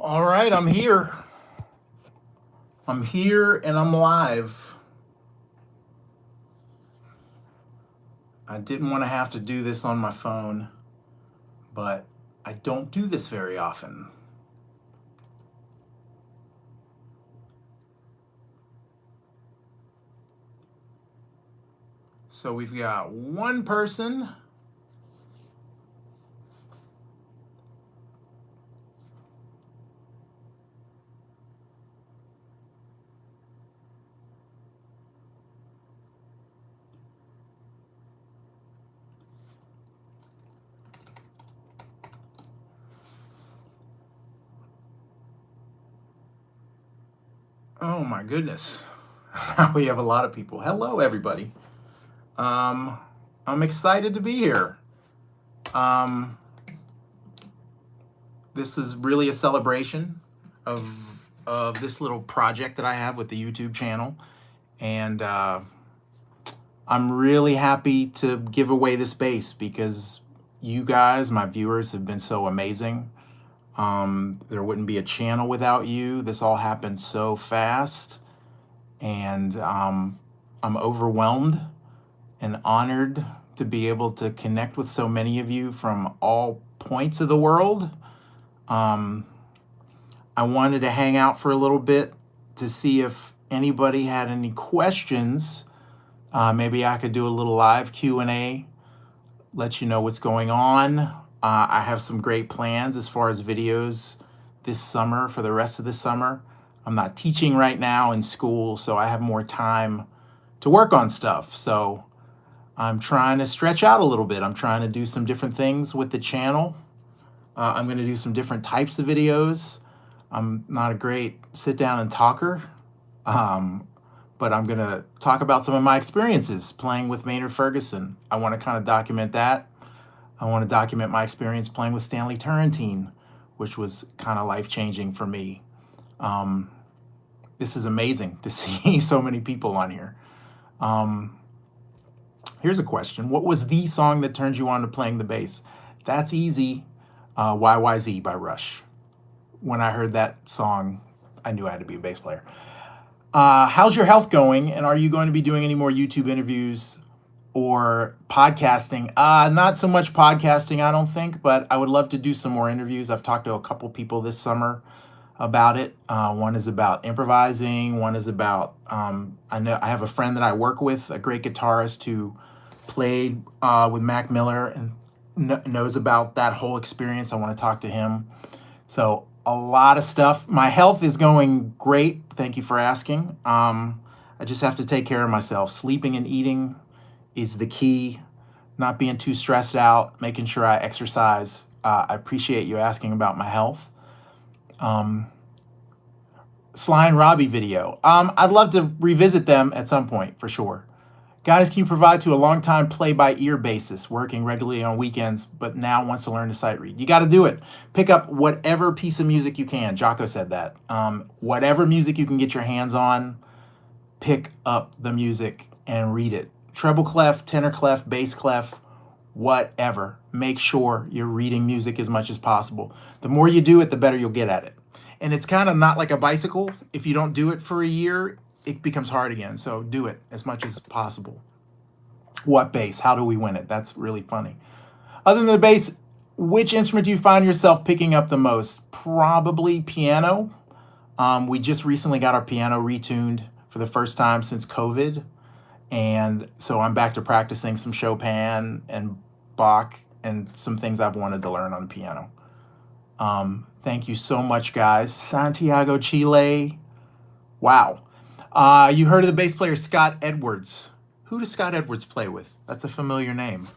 All right, I'm here. I'm here and I'm live. I didn't want to have to do this on my phone, but I don't do this very often. So we've got one person. Oh my goodness. We have a lot of people. Hello, everybody. I'm excited to be here. This is really a celebration of this little project that I have with the YouTube channel. And I'm really happy to give away this bass because you guys, my viewers, have been so amazing. There wouldn't be a channel without you. This all happened so fast. And I'm overwhelmed and honored to be able to connect with so many of you from all points of the world. I wanted to hang out for a little bit to see if anybody had any questions. Maybe I could do a little live Q&A, let you know what's going on. I have some great plans as far as videos this summer, for the rest of the summer. I'm not teaching right now in school, so I have more time to work on stuff. So I'm trying to stretch out a little bit. I'm trying to do some different things with the channel. I'm going to do some different types of videos. I'm not a great sit down and talker, but I'm going to talk about some of my experiences playing with Maynard Ferguson. I want to kind of document that. I want to document my experience playing with Stanley Turrentine, which was kind of life-changing for me. This is amazing to see so many people on here. Here's a question. What was the song that turned you on to playing the bass? That's easy. YYZ by Rush. When I heard that song, I knew I had to be a bass player. How's your health going? And are you going to be doing any more YouTube interviews or podcasting? Not so much podcasting, I don't think, but I would love to do some more interviews. I've talked to a couple people this summer about it. One is about improvising. One is about, I have a friend that I work with, a great guitarist who played with Mac Miller and knows about that whole experience. I want to talk to him. So a lot of stuff. My health is going great. Thank you for asking. I just have to take care of myself. Sleeping and eating is the key. Not being too stressed out, making sure I exercise. I appreciate you asking about my health. Sly and Robbie video. I'd love to revisit them at some point for sure. Guys, can you provide to a long-time play-by-ear bassist working regularly on weekends, but now wants to learn to sight read? You got to do it. Pick up whatever piece of music you can. Jocko said that. Whatever music you can get your hands on, pick up the music and read it. Treble clef, tenor clef, bass clef, whatever. Make sure you're reading music as much as possible. The more you do it, the better you'll get at it. And it's kind of not like a bicycle. If you don't do it for a year, it becomes hard again. So do it as much as possible. What bass? How do we win it? That's really funny. Other than the bass, which instrument do you find yourself picking up the most? Probably piano. We just recently got our piano retuned for the first time since COVID. And so I'm back to practicing some Chopin and Bach and some things I've wanted to learn on piano. Thank you so much, guys. Santiago, Chile. Wow. You heard of the bass player Scott Edwards. Who does Scott Edwards play with? That's a familiar name.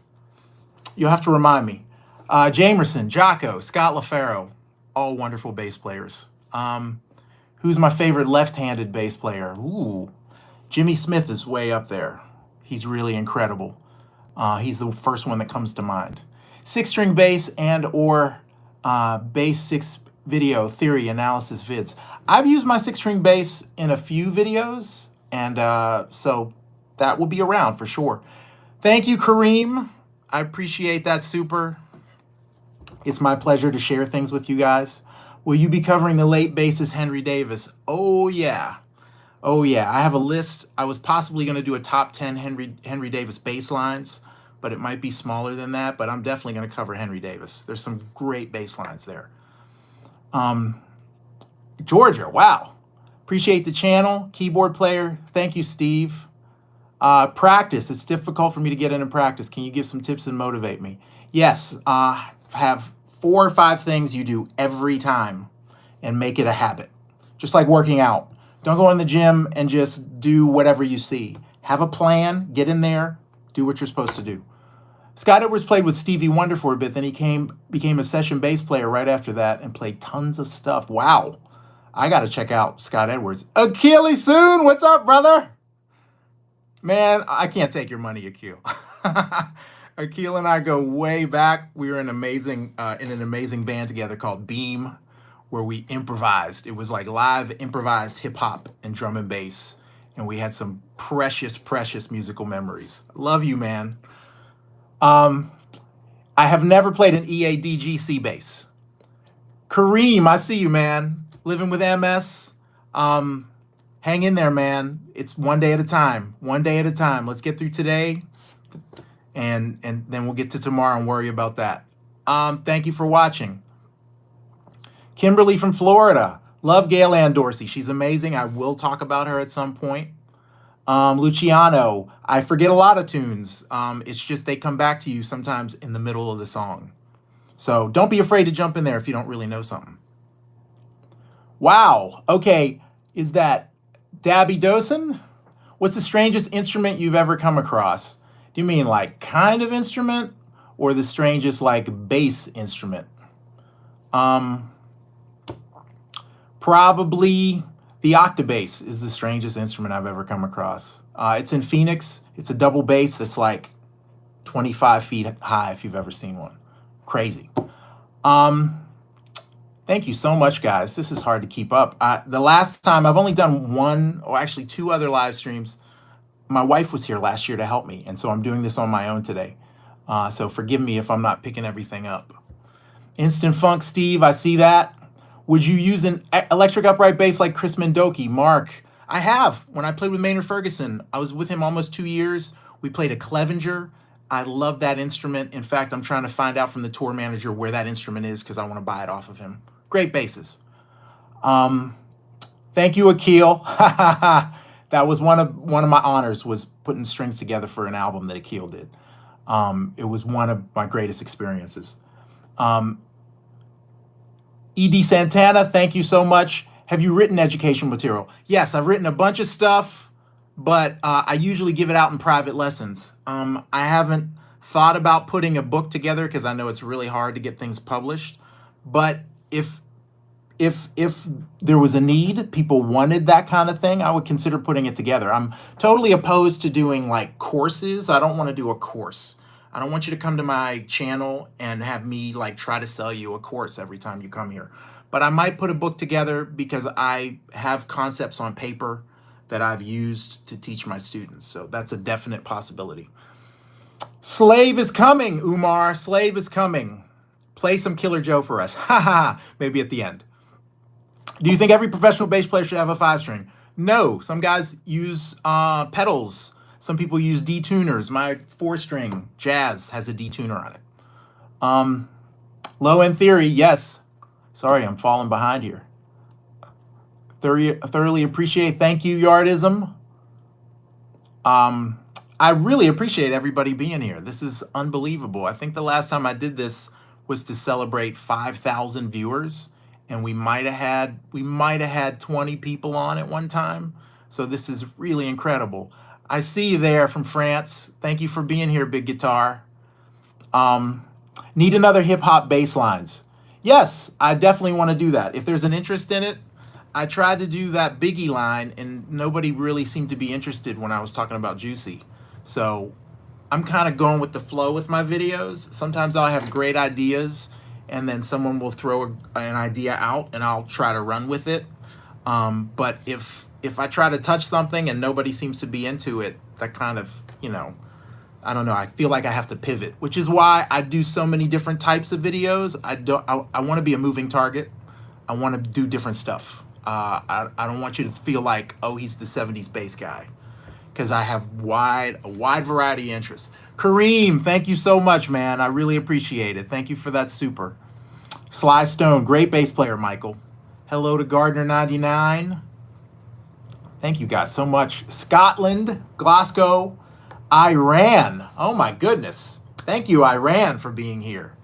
You'll have to remind me. Jamerson, Jocko, Scott LaFaro, all wonderful bass players. Who's my favorite left-handed bass player? Ooh, Jimmy Smith is way up there. He's really incredible. He's the first one that comes to mind. Six-string bass and or bass six video theory analysis vids. I've used my six-string bass in a few videos, and so that will be around for sure. Thank you, Kareem. I appreciate that super. It's my pleasure to share things with you guys. Will you be covering the late bassist Henry Davis? Oh yeah. Oh yeah. I have a list. I was possibly going to do a top 10 Henry Davis bass lines, but it might be smaller than that, but I'm definitely going to cover Henry Davis. There's some great bass lines there. Georgia, wow. Appreciate the channel. Keyboard player. Thank you, Steve. Practice. It's difficult for me to get into practice. Can you give some tips and motivate me? Yes. Have 4 or 5 things you do every time and make it a habit. Just like working out. Don't go in the gym and just do whatever you see. Have a plan, get in there, do what you're supposed to do. Scott Edwards played with Stevie Wonder for a bit, then he became a session bass player right after that and played tons of stuff. Wow. I got to check out Scott Edwards. Achilles soon. What's up, brother? Man, I can't take your money, Akil. Akil and I go way back. We were in an amazing band together called Beam, where we improvised. It was like live improvised hip hop and drum and bass. And we had some precious, precious musical memories. Love you, man. I have never played an EADGC bass. Kareem, I see you, man. Living with MS. Hang in there, man. It's one day at a time. One day at a time. Let's get through today, and then we'll get to tomorrow and worry about that. Thank you for watching. Kimberly from Florida. Love Gail Ann Dorsey. She's amazing. I will talk about her at some point. Luciano. I forget a lot of tunes. It's just they come back to you sometimes in the middle of the song. So don't be afraid to jump in there if you don't really know something. Wow. Okay. Is that Dabby Dosen? What's the strangest instrument you've ever come across? Do you mean like kind of instrument or the strangest like bass instrument? Probably the octabass is the strangest instrument I've ever come across. It's in Phoenix. It's a double bass that's like 25 feet high if you've ever seen one. Crazy. Thank you so much, guys. This is hard to keep up. The last time, I've only done 1 or actually 2 other live streams. My wife was here last year to help me, and so I'm doing this on my own today. So forgive me if I'm not picking everything up. Instant Funk, Steve, I see that. Would you use an electric upright bass like Chris Mendoki? Mark, I have. When I played with Maynard Ferguson, I was with him almost 2 years. We played a Clevenger. I love that instrument. In fact, I'm trying to find out from the tour manager where that instrument is because I want to buy it off of him. Great basses. Thank you, Akil. That was one of my honors, was putting strings together for an album that Akil did. It was one of my greatest experiences. E.D. Santana, thank you so much. Have you written educational material? Yes, I've written a bunch of stuff, but I usually give it out in private lessons. I haven't thought about putting a book together because I know it's really hard to get things published. But if there was a need, people wanted that kind of thing, I would consider putting it together. I'm totally opposed to doing like courses. I don't want to do a course. I don't want you to come to my channel and have me like try to sell you a course every time you come here. But I might put a book together because I have concepts on paper that I've used to teach my students. So that's a definite possibility. Slave is coming, Umar. Slave is coming. Play some Killer Joe for us. Haha, maybe at the end. Do you think every professional bass player should have a 5-string? No, some guys use pedals. Some people use detuners. My 4-string Jazz has a detuner on it. Low end theory, yes. Sorry, I'm falling behind here. Thoroughly appreciate. Thank you, Yardism. I really appreciate everybody being here. This is unbelievable. I think the last time I did this was to celebrate 5,000 viewers, and we might have had 20 people on at one time. So this is really incredible. I see you there from France. Thank you for being here, Big Guitar. Need another hip hop bass lines? Yes, I definitely want to do that. If there's an interest in it, I tried to do that Biggie line and nobody really seemed to be interested when I was talking about Juicy. So I'm kind of going with the flow with my videos. Sometimes I'll have great ideas and then someone will throw an idea out and I'll try to run with it. But if I try to touch something and nobody seems to be into it, that kind of, I don't know, I feel like I have to pivot, which is why I do so many different types of videos. I want to be a moving target. I want to do different stuff. I don't want you to feel like, oh, he's the 70s bass guy, because I have a wide variety of interests. Kareem, thank you so much, man. I really appreciate it. Thank you for that super. Sly Stone, great bass player, Michael. Hello to Gardner99. Thank you guys so much. Scotland, Glasgow, Iran. Oh my goodness. Thank you, Iran, for being here.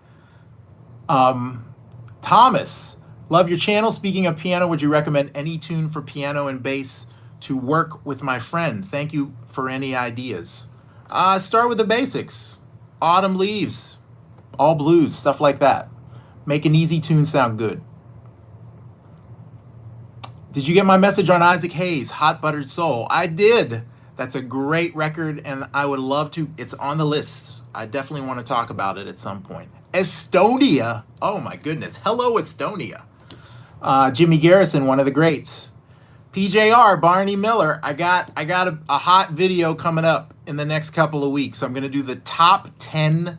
Thomas, love your channel. Speaking of piano, would you recommend any tune for piano and bass to work with my friend? Thank you for any ideas. Start with the basics. Autumn Leaves, All Blues, stuff like that. Make an easy tune sound good. Did you get my message on Isaac Hayes, Hot Buttered Soul? I did. That's a great record, and I would love to. It's on the list. I definitely want to talk about it at some point. Estonia. Oh my goodness. Hello, Estonia. Jimmy Garrison, one of the greats. PJR, Barney Miller. I got a hot video coming up in the next couple of weeks. I'm going to do the top 10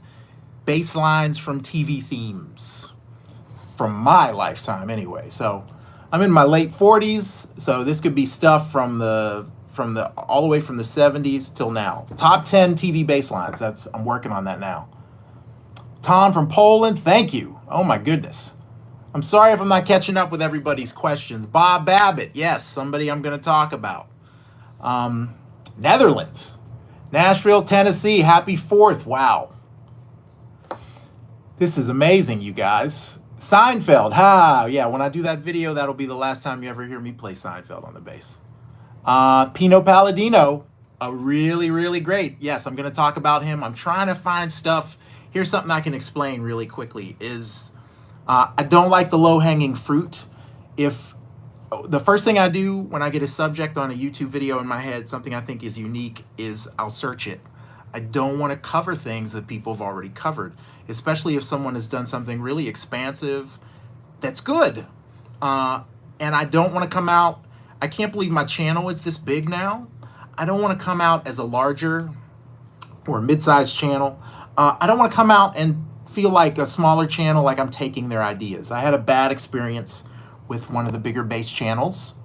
bass lines from TV themes from my lifetime anyway. So I'm in my late 40s, so this could be stuff from the all the way from the 70s till now. Top 10 TV bass lines. I'm working on that now. Tom from Poland, thank you. Oh my goodness. I'm sorry if I'm not catching up with everybody's questions. Bob Babbitt, yes, somebody I'm going to talk about. Netherlands, Nashville, Tennessee, happy 4th. Wow. This is amazing, you guys. Seinfeld, yeah, when I do that video, that'll be the last time you ever hear me play Seinfeld on the bass. Pino Palladino, a really, really great. Yes, I'm going to talk about him. I'm trying to find stuff. Here's something I can explain really quickly is I don't like the low-hanging fruit. If the first thing I do when I get a subject on a YouTube video in my head, something I think is unique, is I'll search it. I don't want to cover things that people have already covered, especially if someone has done something really expansive that's good. And I don't want to come out, I can't believe my channel is this big now. I don't want to come out as a larger or mid-sized channel. I don't want to come out and feel like a smaller channel, like I'm taking their ideas. I had a bad experience with one of the bigger bass channels,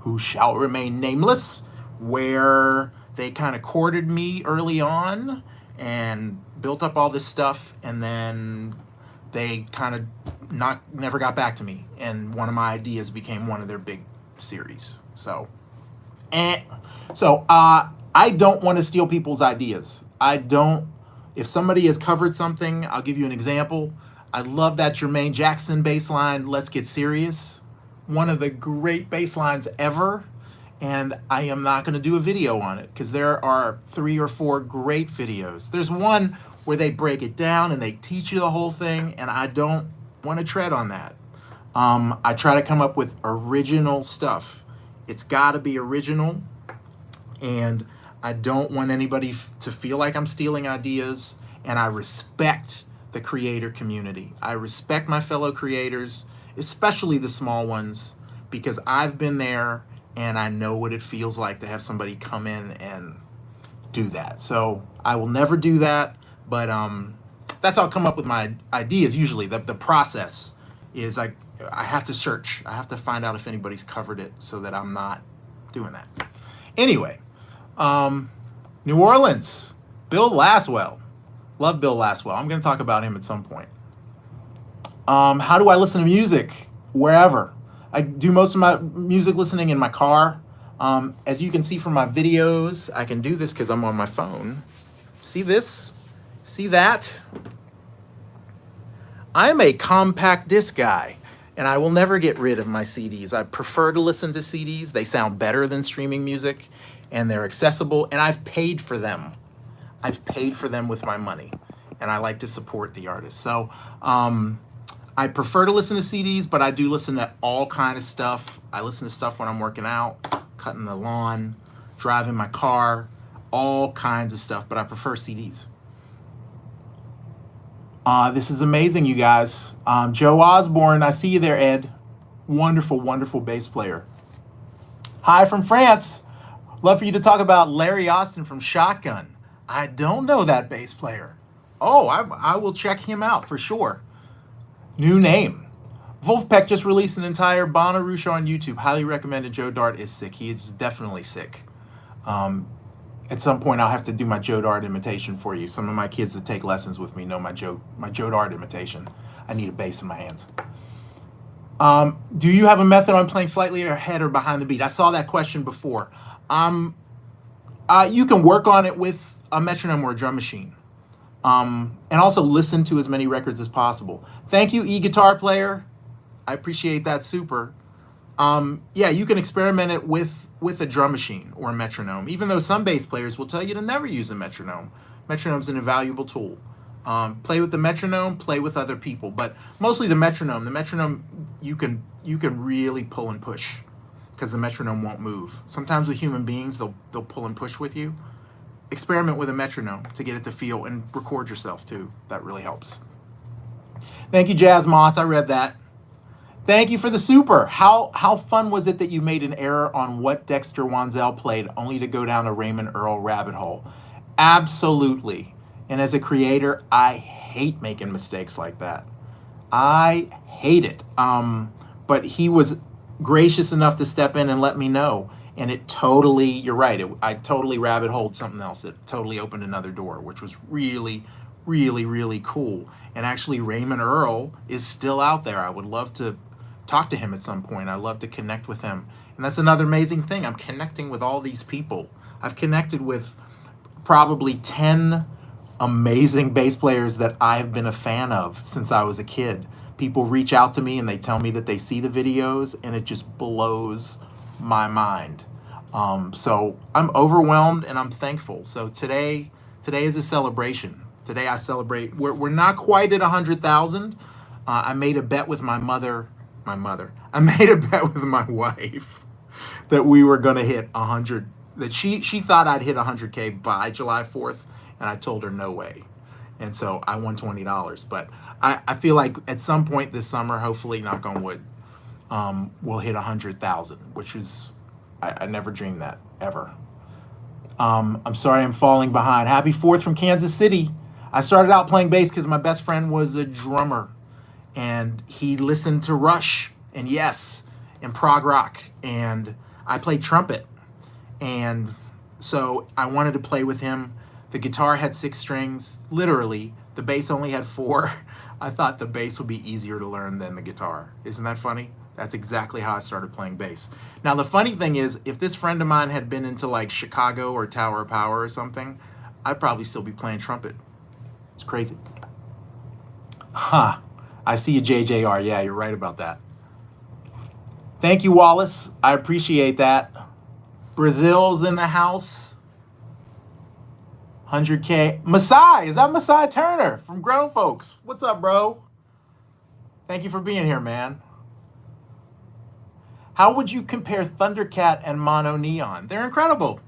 who shall remain nameless, where they kind of courted me early on and built up all this stuff, and then they kind of never got back to me, and one of my ideas became one of their big series. So I don't want to steal people's ideas. If somebody has covered something, I'll give you an example. I love that Jermaine Jackson bass line, Let's Get Serious. One of the great bass lines ever. And I am not going to do a video on it because there are 3 or 4 great videos. There's one where they break it down and they teach you the whole thing, and I don't want to tread on that. I try to come up with original stuff. It's got to be original, and I don't want anybody to feel like I'm stealing ideas, and I respect the creator community. I respect my fellow creators, especially the small ones, because I've been there and I know what it feels like to have somebody come in and do that. So I will never do that, but that's how I come up with my ideas usually. The process is I have to search. I have to find out if anybody's covered it so that I'm not doing that. Anyway, New Orleans, Bill Laswell. Love Bill Laswell. I'm going to talk about him at some point. How do I listen to music? Wherever. I do most of my music listening in my car. As you can see from my videos, I can do this because I'm on my phone. See this? See that? I am a compact disc guy, and I will never get rid of my CDs. I prefer to listen to CDs. They sound better than streaming music, and they're accessible, and I've paid for them. I've paid for them with my money, and I like to support the artist. So I prefer to listen to CDs, but I do listen to all kind of stuff. I listen to stuff when I'm working out, cutting the lawn, driving my car, all kinds of stuff, but I prefer CDs. This is amazing, you guys. Joe Osborne, I see you there, Ed. Wonderful, wonderful bass player. Hi from France. Love for you to talk about Larry Austin from Shotgun. I don't know that bass player. Oh, I will check him out for sure. New name. Wolfpack just released an entire Bonnaroo show on YouTube. Highly recommended. Joe Dart is sick. He is definitely sick. At some point, I'll have to do my Joe Dart imitation for you. Some of my kids that take lessons with me know my Joe Dart imitation. I need a bass in my hands. Do you have a method on playing slightly ahead or behind the beat? I saw that question before. You can work on it with a metronome or a drum machine. And also listen to as many records as possible. Thank you, e-guitar player. I appreciate that super. Yeah, you can experiment it with a drum machine or a metronome, even though some bass players will tell you to never use a metronome. Metronome's an invaluable tool. Play with the metronome, play with other people, but mostly the metronome. The metronome, you can really pull and push because the metronome won't move. Sometimes with human beings, they'll pull and push with you. Experiment with a metronome to get it to feel, and record yourself too. That really helps. Thank you, Jazz Moss. I read that. Thank you for the super. How fun was it that you made an error on what Dexter Wansell played only to go down a Raymond Earl rabbit hole? Absolutely. And as a creator, I hate making mistakes like that. I hate it. But he was gracious enough to step in and let me know. And it totally, you're right, I totally rabbit holed something else. It totally opened another door, which was really, really, really cool. And actually, Raymond Earl is still out there. I would love to talk to him at some point. I'd love to connect with him. And that's another amazing thing. I'm connecting with all these people. I've connected with probably 10 amazing bass players that I've been a fan of since I was a kid. People reach out to me and they tell me that they see the videos, and it just blows my mind. So I'm overwhelmed and I'm thankful. So today is a celebration. Today I celebrate. We're not quite at 100,000. I made a bet with my mother. I made a bet with my wife that we were going to hit 100. That she thought I'd hit 100K by July 4th, and I told her no way. And so I won $20. But I feel like at some point this summer, hopefully, knock on wood, we'll hit 100,000, which is, I never dreamed that, ever. I'm sorry I'm falling behind. Happy 4th from Kansas City. I started out playing bass because my best friend was a drummer, and he listened to Rush and Yes and prog rock, and I played trumpet. And so I wanted to play with him. The guitar had 6 strings, literally. The bass only had 4. I thought the bass would be easier to learn than the guitar. Isn't that funny? That's exactly how I started playing bass. Now, the funny thing is, if this friend of mine had been into like Chicago or Tower of Power or something, I'd probably still be playing trumpet. It's crazy. Huh. I see you, JJR. Yeah, you're right about that. Thank you, Wallace. I appreciate that. Brazil's in the house. 100K. Masai, is that Masai Turner from Grown Folks? What's up, bro? Thank you for being here, man. How would you compare Thundercat and Mono Neon? They're incredible.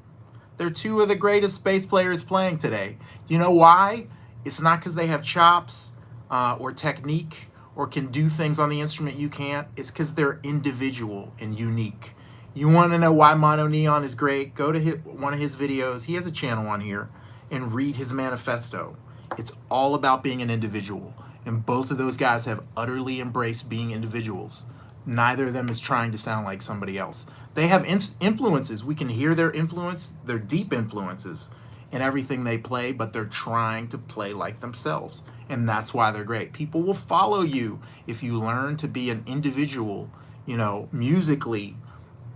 They're 2 of the greatest bass players playing today. Do you know why? It's not because they have chops or technique or can do things on the instrument you can't. It's because they're individual and unique. You want to know why Mono Neon is great? Go to one of his videos. He has a channel on here, and read his manifesto. It's all about being an individual. And both of those guys have utterly embraced being individuals. Neither of them is trying to sound like somebody else. They have influences. We can hear their influence, their deep influences in everything they play, but they're trying to play like themselves. And that's why they're great. People will follow you if you learn to be an individual, you know, musically.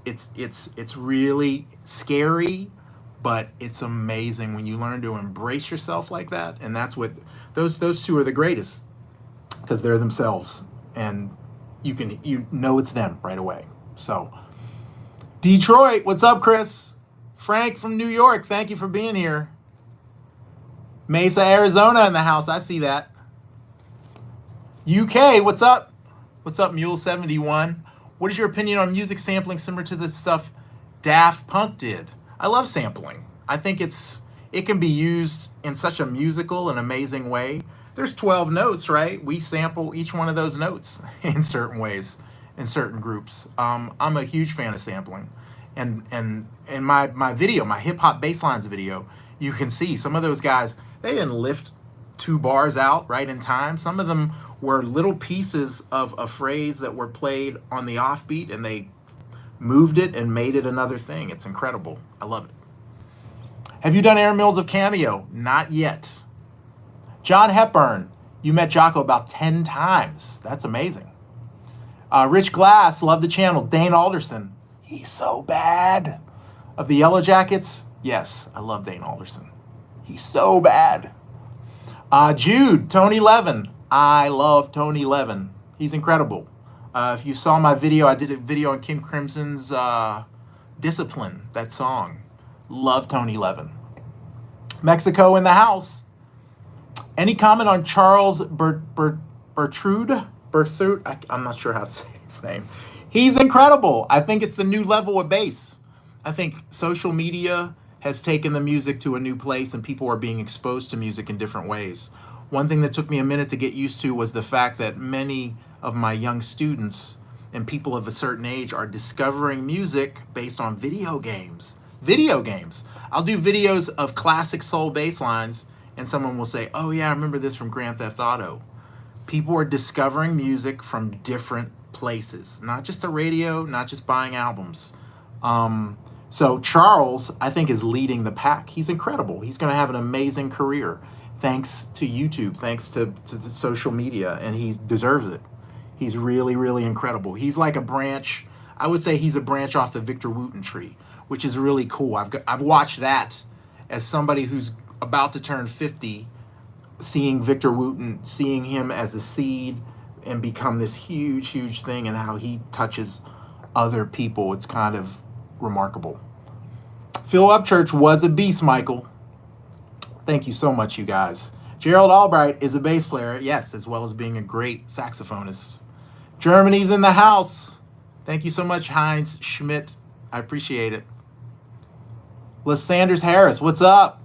It's really scary, but it's amazing when you learn to embrace yourself like that. And that's what those 2 are the greatest, because they're themselves, and you know it's them right away. So Detroit, what's up, Chris? Frank from New York, thank you for being here. Mesa, Arizona in the house. I see that. UK, what's up? What's up, Mule 71? What is your opinion on music sampling similar to the stuff Daft Punk did? I love sampling. I think it can be used in such a musical and amazing way. There's 12 notes, right? We sample each one of those notes in certain ways, in certain groups. I'm a huge fan of sampling. And in my video, my hip hop basslines video, you can see some of those guys, they didn't lift 2 bars out right in time. Some of them were little pieces of a phrase that were played on the offbeat, and they moved it and made it another thing. It's incredible. I love it. Have you done Aaron Mills of Cameo? Not yet. John Hepburn, you met Jocko about 10 times. That's amazing. Rich Glass, love the channel. Dane Alderson, he's so bad. Of the Yellow Jackets, yes, I love Dane Alderson. He's so bad. Jude, Tony Levin, I love Tony Levin. He's incredible. If you saw my video, I did a video on King Crimson's Discipline, that song. Love Tony Levin. Mexico in the house. Any comment on Charles Bertrude? I'm not sure how to say his name. He's incredible. I think it's the new level of bass. I think social media has taken the music to a new place, and people are being exposed to music in different ways. One thing that took me a minute to get used to was the fact that many of my young students and people of a certain age are discovering music based on video games. Video games. I'll do videos of classic soul bass lines, and someone will say, oh yeah, I remember this from Grand Theft Auto. People are discovering music from different places, not just the radio, not just buying albums. So Charles, I think, is leading the pack. He's incredible. He's going to have an amazing career thanks to YouTube, thanks to the social media, and he deserves it. He's really, really incredible. He's like a branch. I would say he's a branch off the Victor Wooten tree, which is really cool. I've watched that as somebody who's about to turn 50, seeing Victor Wooten, seeing him as a seed and become this huge, huge thing, and how he touches other people. It's kind of remarkable. Phil Upchurch was a beast, Michael. Thank you so much, you guys. Gerald Albright is a bass player, yes, as well as being a great saxophonist. Germany's in the house. Thank you so much, Heinz Schmidt. I appreciate it. Lysanders Harris, what's up?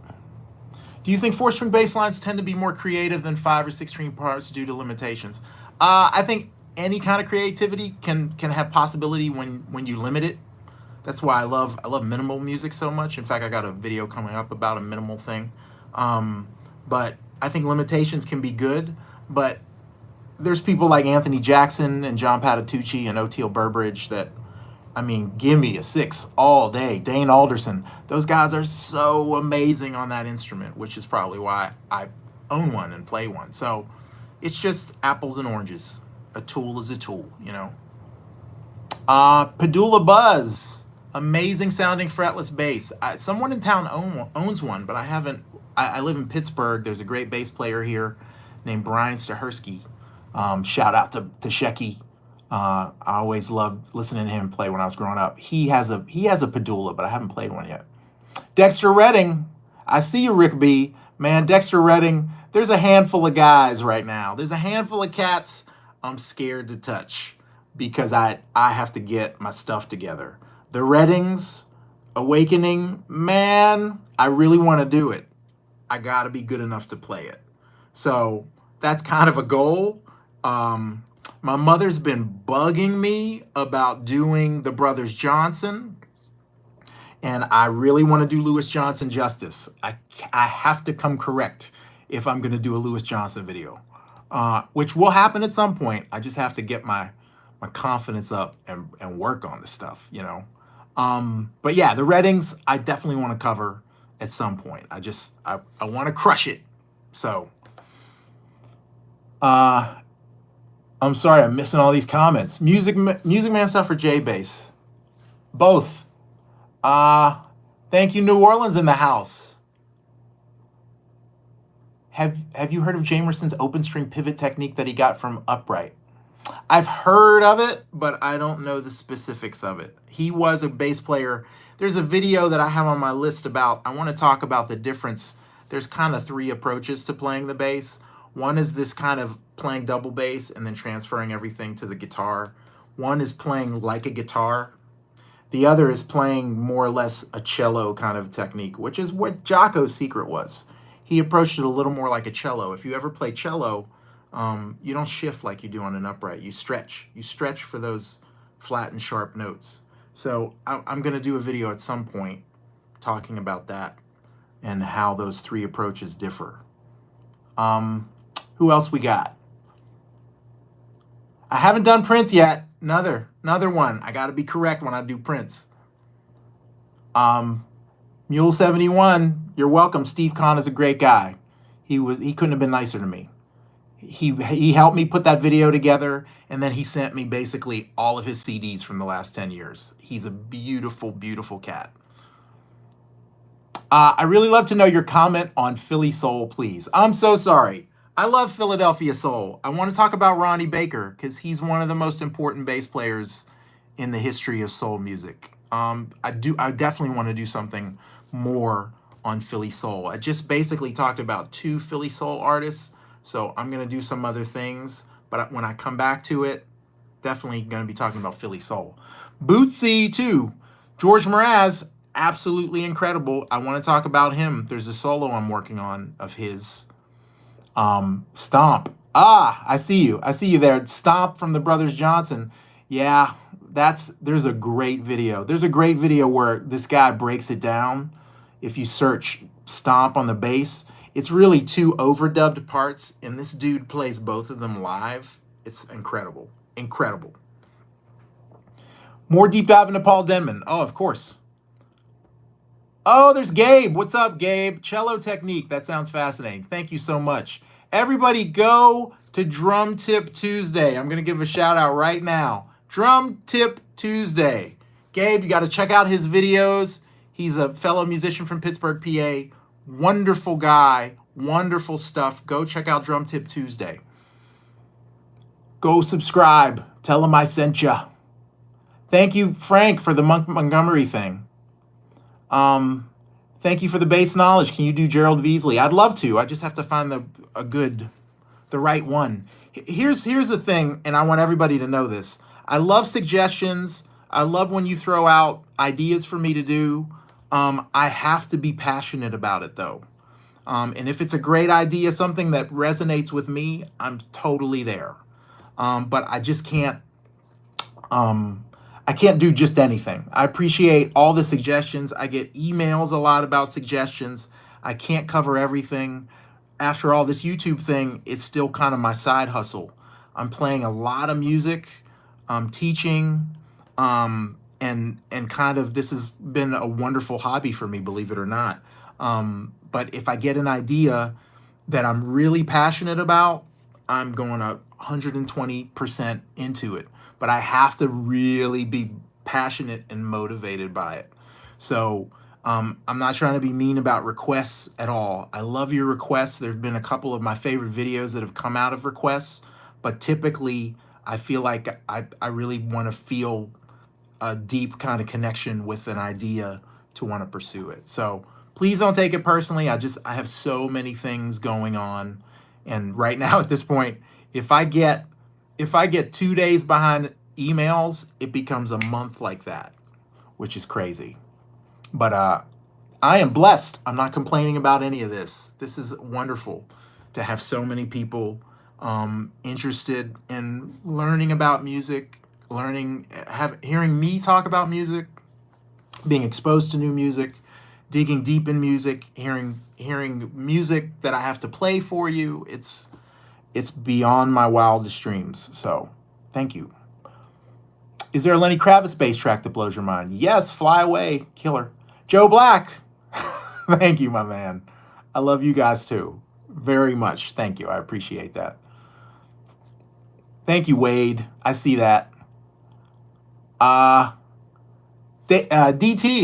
Do you think 4-string bass lines tend to be more creative than 5 or 6-string parts due to limitations? I think any kind of creativity can have possibility when you limit it. That's why I love minimal music so much. In fact, I got a video coming up about a minimal thing. But I think limitations can be good. But there's people like Anthony Jackson and John Patitucci and Oteil Burbridge that, I mean, give me a 6 all day. Dane Alderson. Those guys are so amazing on that instrument, which is probably why I own one and play one. So it's just apples and oranges. A tool is a tool, you know. Padula Buzz. Amazing sounding fretless bass. Someone in town owns one, but I haven't. I live in Pittsburgh. There's a great bass player here named Brian Stahersky. Shout out to Shecky. I always loved listening to him play when I was growing up. He has a Padula, but I haven't played one yet. Dexter Redding. I see you, Rick B. Man, Dexter Redding. There's a handful of guys right now. There's a handful of cats I'm scared to touch because I have to get my stuff together. The Reddings, Awakening, man, I really want to do it. I got to be good enough to play it. So that's kind of a goal. My mother's been bugging me about doing the Brothers Johnson, and I really want to do Louis Johnson justice. I have to come correct if I'm going to do a Louis Johnson video, which will happen at some point. I just have to get my confidence up and work on the stuff, you know. But yeah, the Reddings, I definitely want to cover at some point. I want to crush it. So, I'm sorry, I'm missing all these comments. Music Man stuff for J-Bass. Both. Thank you, New Orleans in the house. Have you heard of Jamerson's open string pivot technique that he got from Upright? I've heard of it, but I don't know the specifics of it. He was a bass player. There's a video that I have on my list about, I want to talk about the difference. There's kind of 3 approaches to playing the bass. One is this kind of playing double bass and then transferring everything to the guitar. One is playing like a guitar. The other is playing more or less a cello kind of technique, which is what Jocko's secret was. He approached it a little more like a cello. If you ever play cello, you don't shift like you do on an upright. You stretch. You stretch for those flat and sharp notes. So I'm going to do a video at some point talking about that and how those 3 approaches differ. Who else we got? I haven't done Prince yet. Another one. I got to be correct when I do Prince. Mule 71. You're welcome. Steve Kahn is a great guy. He couldn't have been nicer to me. He helped me put that video together, and then he sent me basically all of his CDs from the last 10 years. He's a beautiful, beautiful cat. I really love to know your comment on Philly Soul, please. I'm so sorry. I love Philadelphia Soul. I want to talk about Ronnie Baker because he's one of the most important bass players in the history of soul music. I definitely want to do something more on Philly Soul. I just basically talked about 2 Philly Soul artists, so I'm going to do some other things. But when I come back to it, definitely going to be talking about Philly Soul. Bootsy, too. George Mraz, absolutely incredible. I want to talk about him. There's a solo I'm working on of his. Stomp. I see you. I see you there. Stomp from the Brothers Johnson. Yeah, there's a great video. There's a great video where this guy breaks it down. If you search Stomp on the bass, it's really 2 overdubbed parts, and this dude plays both of them live. It's incredible. Incredible. More deep dive into Paul Denman. Oh, of course. Oh, there's Gabe. What's up, Gabe? Cello technique. That sounds fascinating. Thank you so much. Everybody go to Drum Tip Tuesday. I'm going to give a shout out right now. Drum Tip Tuesday. Gabe, you got to check out his videos. He's a fellow musician from Pittsburgh, PA. Wonderful guy. Wonderful stuff. Go check out Drum Tip Tuesday. Go subscribe. Tell him I sent you. Thank you, Frank, for the Montgomery thing. Thank you for the bass knowledge. Can you do Gerald Veasley? I'd love to. I just have to find the right one. Here's the thing, and I want everybody to know this. I love suggestions. I love when you throw out ideas for me to do. I have to be passionate about it, though. And if it's a great idea, something that resonates with me, I'm totally there. But I just can't. I can't do just anything. I appreciate all the suggestions. I get emails a lot about suggestions. I can't cover everything. After all, this YouTube thing is still kind of my side hustle. I'm playing a lot of music, I'm teaching, and kind of this has been a wonderful hobby for me, believe it or not. But if I get an idea that I'm really passionate about, I'm going 120% into it. But I have to really be passionate and motivated by it. So I'm not trying to be mean about requests at all. I love your requests. There have been a couple of my favorite videos that have come out of requests, but typically I feel like I really want to feel a deep kind of connection with an idea to want to pursue it. So please don't take it personally. I have so many things going on. And right now at this point, if I get 2 days behind emails, it becomes a month like that, which is crazy. But I am blessed. I'm not complaining about any of this. This is wonderful to have so many people interested in learning about music, hearing me talk about music, being exposed to new music, digging deep in music, hearing music that I have to play for you. It's beyond my wildest dreams. So thank you. Is there a Lenny Kravitz bass track that blows your mind? Yes, Fly Away, killer. Joe Black. Thank you, my man. I love you guys too. Very much. Thank you. I appreciate that. Thank you, Wade. I see that. DT,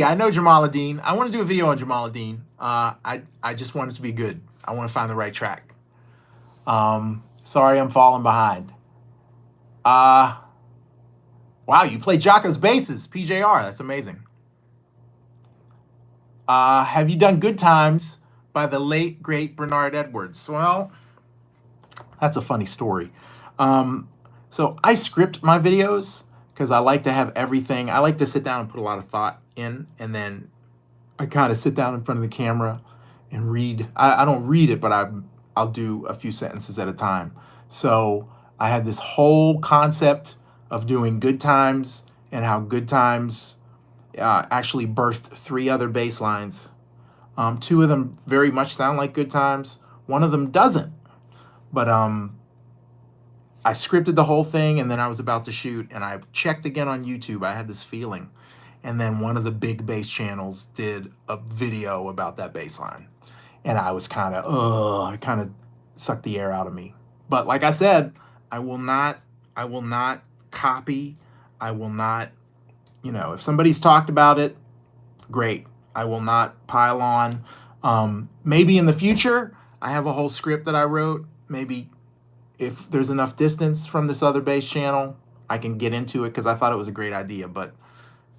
I know Jamaluddin. I want to do a video on Jamaluddin. I just want it to be good. I want to find the right track. Sorry, I'm falling behind. Wow, you play Jocko's basses, PJR. That's amazing. Have you done Good Times by the late, great Bernard Edwards? Well, that's a funny story. So I script my videos because I like to have everything. I like to sit down and put a lot of thought in, and then I kind of sit down in front of the camera and read. I don't read it, but I'll do a few sentences at a time. So I had this whole concept of doing Good Times and how Good Times actually birthed 3 other bass lines. 2 of them very much sound like Good Times. One of them doesn't. But I scripted the whole thing, and then I was about to shoot, and I checked again on YouTube. I had this feeling. And then one of the big bass channels did a video about that bass line. And I was kind of, it kind of sucked the air out of me. But like I said, I will not copy. I will not, if somebody's talked about it, great. I will not pile on. Maybe in the future, I have a whole script that I wrote. Maybe if there's enough distance from this other bass channel, I can get into it because I thought it was a great idea. But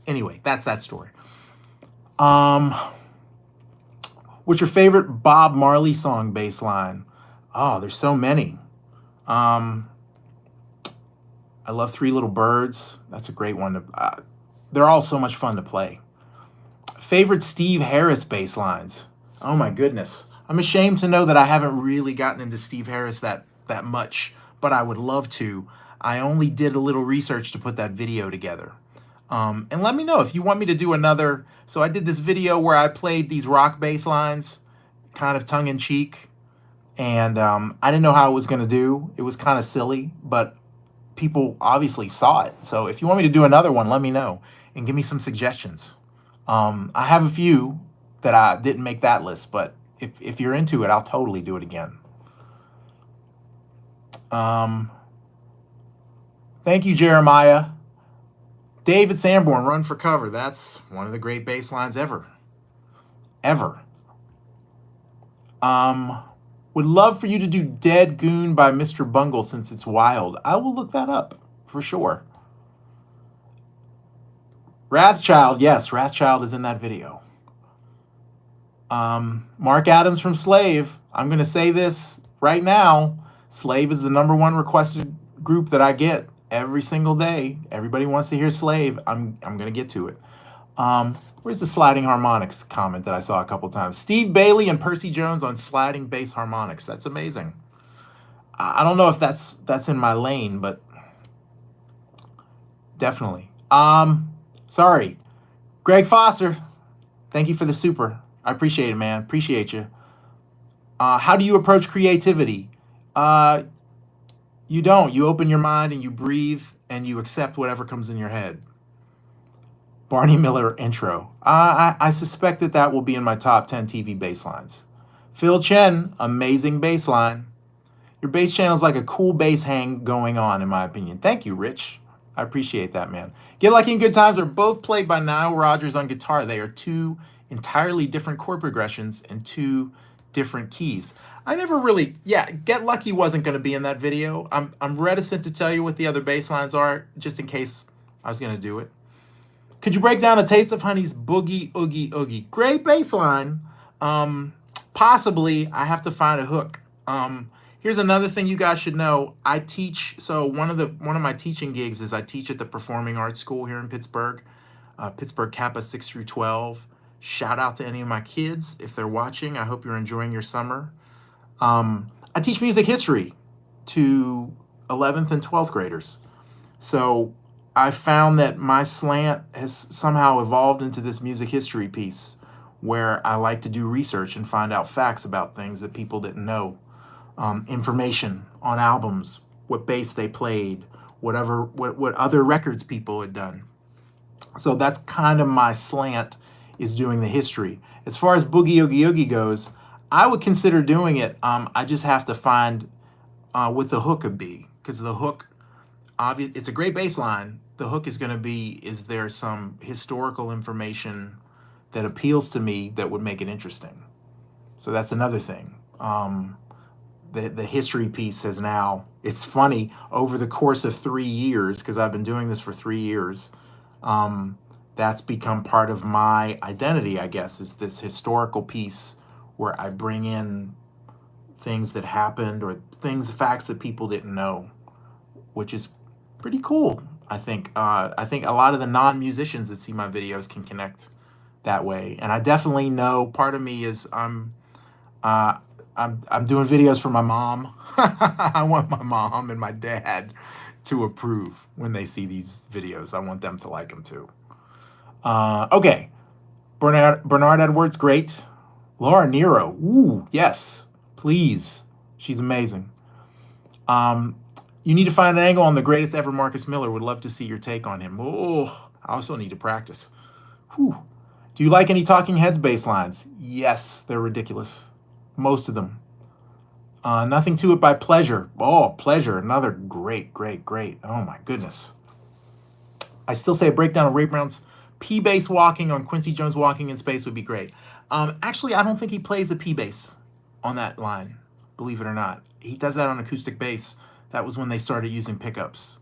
anyway, that's that story. What's your favorite Bob Marley song bass line? Oh, there's so many. I love Three Little Birds. That's a great one. They're all so much fun to play. Favorite Steve Harris bass lines? Oh my goodness. I'm ashamed to know that I haven't really gotten into Steve Harris that much, but I would love to. I only did a little research to put that video together. And let me know if you want me to do another. So I did this video where I played these rock bass lines, kind of tongue in cheek. And I didn't know how it was going to do. It was kind of silly, but people obviously saw it. So if you want me to do another one, let me know and give me some suggestions. I have a few that I didn't make that list, but if you're into it, I'll totally do it again. Thank you, Jeremiah. David Sanborn, Run for Cover. That's one of the great bass lines ever. Would love for you to do Dead Goon by Mr. Bungle since it's wild. I will look that up for sure. Wrathchild, yes, Wrathchild is in that video. Mark Adams from Slave. I'm going to say this right now. Slave is the #1 requested group that I get every single day. Everybody wants to hear Slave. I'm going to get to it. Where's the sliding harmonics comment that I saw a couple times? Steve Bailey and Percy Jones on sliding bass harmonics. That's amazing. I don't know if that's in my lane, but definitely. Sorry. Greg Foster, thank you for the super. I appreciate it, man. Appreciate you. How do you approach creativity? You don't. You open your mind and you breathe and you accept whatever comes in your head. Barney Miller intro. I suspect that will be in my top 10 TV bass lines. Phil Chen, amazing bass line. Your bass channel is like a cool bass hang going on, in my opinion. Thank you, Rich. I appreciate that, man. Get Lucky and Good Times are both played by Nile Rodgers on guitar. They are two entirely different chord progressions and two different keys. I never really, Get Lucky wasn't going to be in that video. I'm reticent to tell you what the other bass lines are, just in case I was going to do it. Could you break down A Taste of Honey's Boogie Oogie Oogie? Great bass line. Possibly, I have to find a hook. Here's another thing you guys should know. I teach, so one of my teaching gigs is I teach at the Performing Arts School here in Pittsburgh, Pittsburgh Kappa 6 through 12. Shout out to any of my kids if they're watching. I hope you're enjoying your summer. I teach music history to 11th and 12th graders. So I found that my slant has somehow evolved into this music history piece where I like to do research and find out facts about things that people didn't know. Information on albums, what bass they played, what other records people had done. So that's kind of my slant, is doing the history. As far as Boogie Oogie Oogie goes, I would consider doing it. I just have to find what the hook would be, because the hook, it's a great bass line. The hook is going to be, is there some historical information that appeals to me that would make it interesting? So that's another thing. The history piece has now, it's funny, over the course of 3 years, because I've been doing this for 3 years, that's become part of my identity, I guess, is this historical piece where I bring in things that happened or facts that people didn't know, which is pretty cool. I think a lot of the non-musicians that see my videos can connect that way. And I definitely know part of me is I'm doing videos for my mom. I want my mom and my dad to approve when they see these videos. I want them to like them too. Okay. Bernard Edwards, great. Laura Nero, ooh, yes, please. She's amazing. You need to find an angle on the greatest ever Marcus Miller. Would love to see your take on him. Oh, I also need to practice. Whew. Do you like any Talking Heads bass lines? Yes, they're ridiculous. Most of them. Nothing to It by Pleasure. Oh, Pleasure. Another great. Oh my goodness. I still say a breakdown of Ray Brown's P bass walking on Quincy Jones Walking in Space would be great. Actually, I don't think he plays a P bass on that line, believe it or not. He does that on acoustic bass. That was when they started using pickups.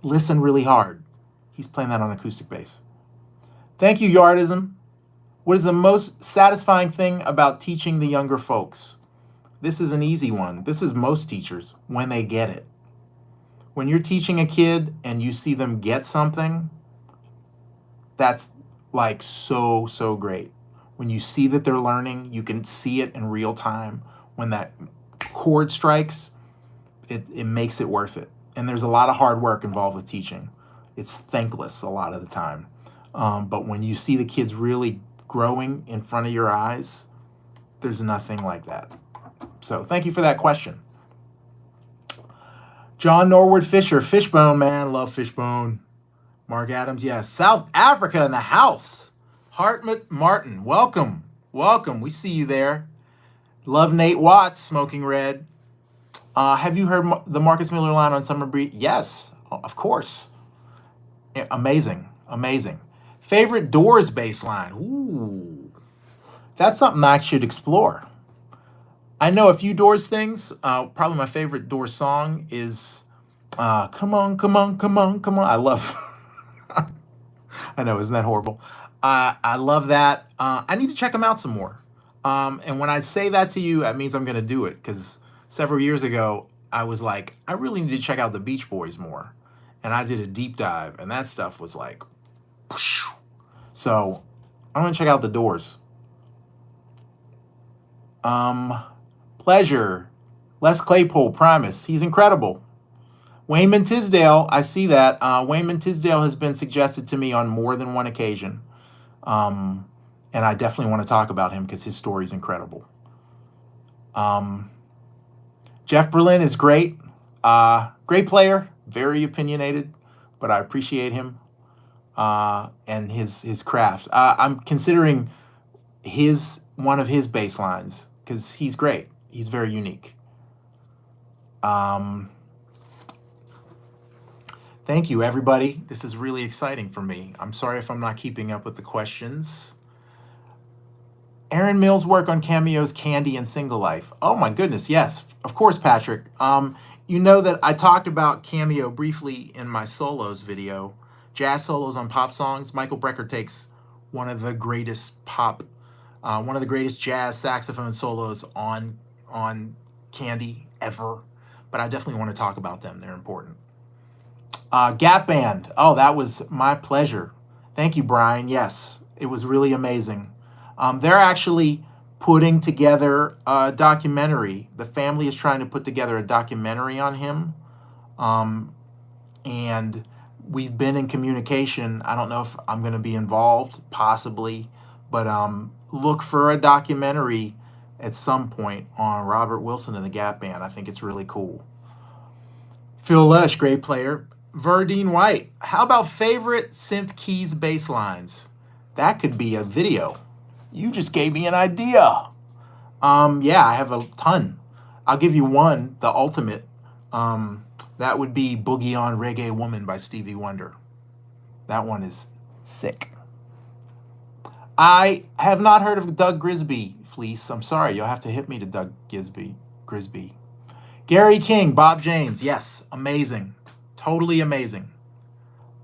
Listen really hard. He's playing that on acoustic bass. Thank you, Yardism. What is the most satisfying thing about teaching the younger folks? This is an easy one. This is most teachers, when they get it. When you're teaching a kid and you see them get something, that's like so great. When you see that they're learning, you can see it in real time. When that chord strikes, it makes it worth it. And there's a lot of hard work involved with teaching. It's thankless a lot of the time. But when you see the kids really growing in front of your eyes, there's nothing like that. So thank you for that question. John Norwood Fisher, Fishbone, man, love Fishbone. Mark Adams, yes. South Africa in the house. Hartmut Martin, welcome. We see you there. Love Nate Watts, Smoking Red. Have you heard the Marcus Miller line on Summer Breeze? Yes, of course. Amazing. Favorite Doors bass line? Ooh, that's something I should explore. I know a few Doors things. Probably my favorite Doors song is Come On. I love, I know, isn't that horrible? I love that. I need to check them out some more. And when I say that to you, that means I'm going to do it, because several years ago, I was like, I really need to check out the Beach Boys more. And I did a deep dive, and that stuff was like, whoosh. So I'm going to check out the Doors. Pleasure. Les Claypool, Primus. He's incredible. Wayman Tisdale, I see that. Wayman Tisdale has been suggested to me on more than one occasion. And I definitely want to talk about him because his story is incredible. Jeff Berlin is great. Great player, very opinionated, but I appreciate him and his craft. I'm considering one of his bass lines because he's great. He's very unique. Thank you, everybody. This is really exciting for me. I'm sorry if I'm not keeping up with the questions. Aaron Mills' work on Cameo's Candy and Single Life. Oh my goodness, yes, of course, Patrick. You know that I talked about Cameo briefly in my solos video, jazz solos on pop songs. Michael Brecker takes one of the greatest jazz saxophone solos on Candy ever. But I definitely want to talk about them. They're important. Gap Band. Oh, that was my pleasure. Thank you, Brian. Yes, it was really amazing. They're actually putting together a documentary. The family is trying to put together a documentary on him. And we've been in communication. I don't know if I'm going to be involved, possibly, but look for a documentary at some point on Robert Wilson and the Gap Band. I think it's really cool. Phil Lesh, great player. Verdine White, how about favorite synth keys bass lines? That could be a video. You just gave me an idea. Yeah, I have a ton. I'll give you one, the ultimate. That would be Boogie on Reggae Woman by Stevie Wonder. That one is sick. I have not heard of Doug Grisby, Fleece. I'm sorry, you'll have to hit me to Doug Grisby. Gary King, Bob James, yes, amazing. Totally amazing.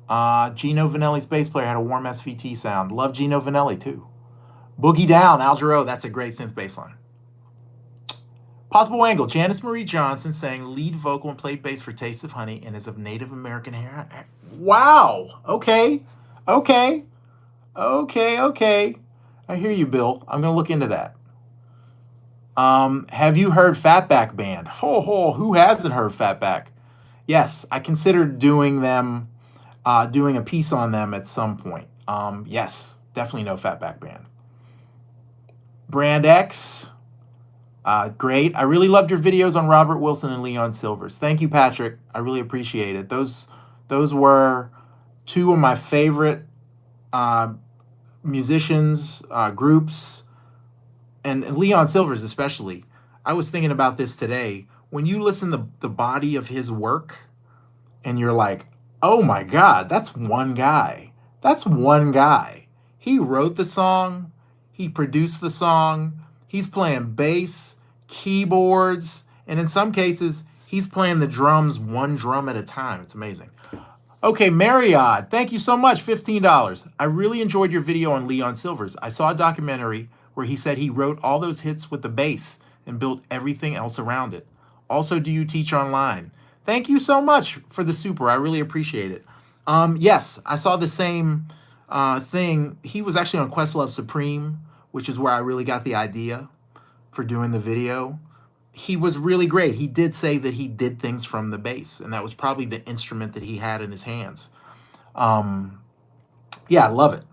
Gino Vanelli's bass player had a warm SVT sound. Love Gino Vanelli, too. Boogie Down, Al Jarreau, that's a great synth bass line. Possible Angle, Janice Marie Johnson sang lead vocal and played bass for Taste of Honey and is of Native American hair. Wow, okay. I hear you, Bill. I'm going to look into that. Have you heard Fatback Band? Who hasn't heard Fatback? Yes, I considered doing them, doing a piece on them at some point. Yes, definitely know Fatback Band. Brand X, Great. I really loved your videos on Robert Wilson and Leon Silvers. Thank you, Patrick. I really appreciate it. Those were two of my favorite uh, musicians, groups, and Leon Silvers especially. I was thinking about this today. When you listen to the body of his work, and you're like, oh my God, that's one guy. That's one guy. He wrote the song, he produced the song, he's playing bass, keyboards, and in some cases, he's playing the drums one drum at a time. It's amazing. Okay, Marriott, thank you so much, $15. I really enjoyed your video on Leon Silvers. I saw a documentary where he said he wrote all those hits with the bass and built everything else around it. Also, do you teach online? Thank you so much for the super. I really appreciate it. Yes, I saw the same thing. He was actually on Questlove Supreme, which is where I really got the idea for doing the video. He was really great. He did say that he did things from the bass, and that was probably the instrument that he had in his hands. Yeah, I love it.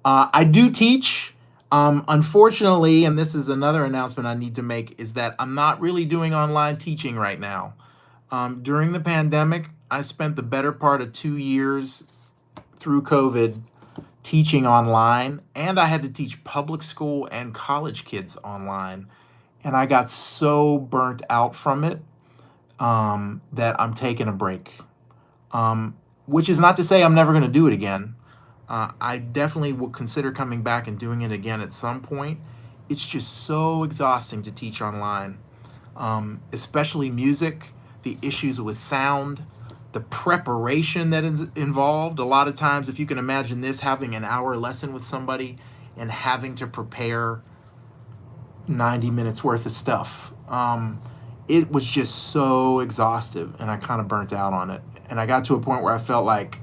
I do teach. Unfortunately, and this is another announcement I need to make, is that I'm not really doing online teaching right now. During the pandemic, I spent the better part of 2 years through COVID teaching online, and I had to teach public school and college kids online. And I got so burnt out from it that I'm taking a break, which is not to say I'm never going to do it again. I definitely will consider coming back and doing it again at some point. It's just so exhausting to teach online, especially music, the issues with sound, the preparation that is involved. A lot of times, if you can imagine this, having an hour lesson with somebody and having to prepare 90 minutes worth of stuff. It was just so exhaustive, and I kind of burnt out on it. And I got to a point where I felt like,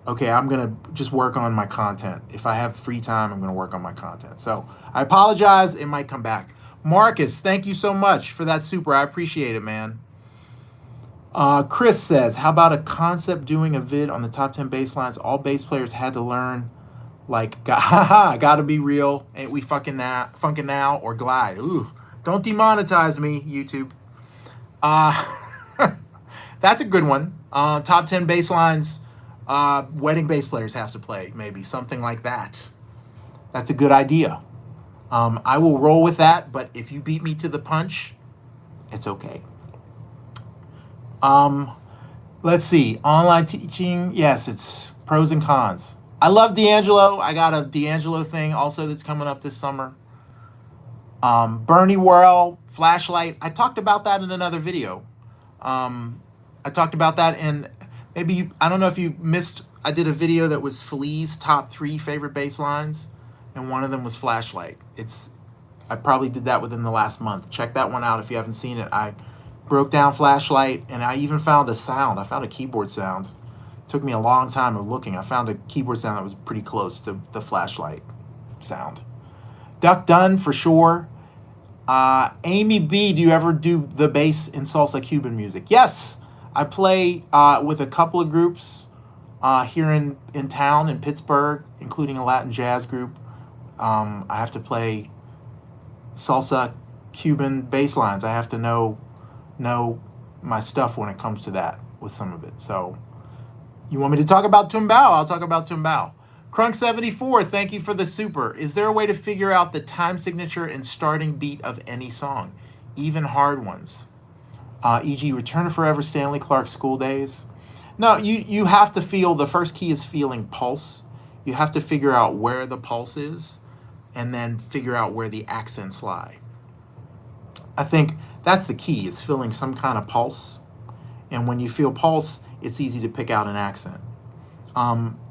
okay, I'm going to just work on my content. If I have free time, I'm going to work on my content. So I apologize. It might come back. Marcus, thank you so much for that super. I appreciate it, man. Chris says, how about a concept doing a vid on the top 10 bass lines all bass players had to learn, like, gotta be real, ain't we funkin' now, or glide. Ooh, don't demonetize me, YouTube. That's a good one. Top 10 bass lines wedding bass players have to play, maybe something like that. That's a good idea. I will roll with that, but if you beat me to the punch, it's okay. Let's see. Online teaching. Yes, it's pros and cons. I love D'Angelo. I got a D'Angelo thing also that's coming up this summer. Bernie Worrell, Flashlight. I talked about that in another video. I talked about that in maybe, I don't know if you missed, I did a video that was Flea's top 3 favorite bass lines, and one of them was Flashlight. I probably did that within the last month. Check that one out if you haven't seen it. I broke down Flashlight, and I even found a sound. I found a keyboard sound. It took me a long time of looking. I found a keyboard sound that was pretty close to the Flashlight sound. Duck Dunn for sure. Amy B, do you ever do the bass in salsa Cuban music? Yes, I play with a couple of groups here in town in Pittsburgh, including a Latin jazz group. I have to play salsa Cuban bass lines. I have to know my stuff when it comes to that with some of it. So you want me to talk about tumbao? I'll talk about tumbao. Crunk74, thank you for the super. Is there a way to figure out the time signature and starting beat of any song, even hard ones? E.g. Return to Forever, Stanley Clarke, School Days. No, you have to feel, the first key is feeling pulse. You have to figure out where the pulse is and then figure out where the accents lie. I think that's the key, is feeling some kind of pulse. And when you feel pulse, it's easy to pick out an accent.